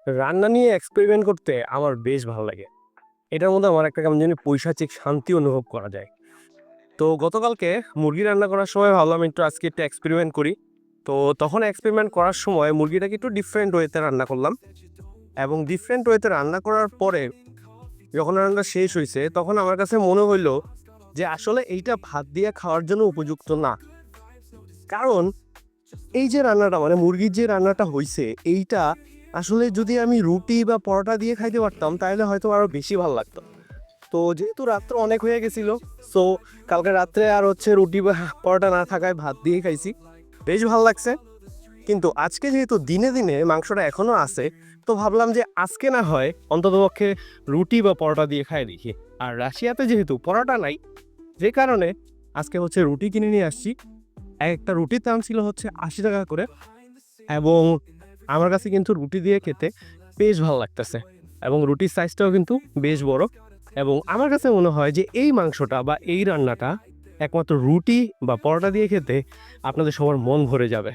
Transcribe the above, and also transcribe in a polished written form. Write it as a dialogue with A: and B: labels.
A: রান্না নিয়ে এক্সপেরিমেন্ট করতে আমার বেশ ভালো লাগে। এটার মধ্যে আমার একটা কেমন জানি পৈশাচিক শান্তি অনুভব করা যায়। তো গতকালকে মুরগি রান্না করার সময় ভাবলাম একটু আজকে একটা এক্সপেরিমেন্ট করি। তো তখন এক্সপেরিমেন্ট করার সময় মুরগিটাকে একটু ডিফারেন্ট ওয়েতে রান্না করলাম এবং ডিফারেন্ট ওয়েতে রান্না করার পরে যখন রান্না শেষ হইছে তখন আমার কাছে মনে হইলো যে আসলে এইটা ভাত দিয়ে খাওয়ার জন্য উপযুক্ত না। কারণ এই যে রান্নাটা মানে মুরগির যে রান্নাটা হইছে এইটা আসলে যদি আমি রুটি বা পরোটা দিয়ে খাইতে পারতাম তাহলে হয়তো আরো বেশি ভালো লাগতো। তো যেহেতু রাত্র অনেক হয়ে গেছিল, সো কালকে রাত্রে আর হচ্ছে রুটি বা পরোটা না থাকায় ভাত দিয়ে খাইছি, বেশ ভালো লাগছে। কিন্তু আজকে যেহেতু দিনে দিনে মাংসটা এখনো আছে, তো ভাবলাম যে আজকে না হয় অন্ততপক্ষে রুটি বা পরোটা দিয়ে খাই দেখি। আর রাশিয়াতে যেহেতু পরোটা নাই, যে কারণে আজকে হচ্ছে রুটি কিনে নিয়ে আসছি। একটা রুটির দাম ছিল হচ্ছে 80 টাকা করে, এবং আমার কাছে কিন্তু রুটি দিয়ে খেতে বেশ ভালো লাগতেছে, এবং রুটির সাইজটাও কিন্তু বেশ বড়। এবং আমার কাছে মনে হয় যে এই মাংসটা বা এই রান্নাটা একমাত্র রুটি বা পরোটা দিয়ে খেতে আপনাদের সবার মন ভরে যাবে।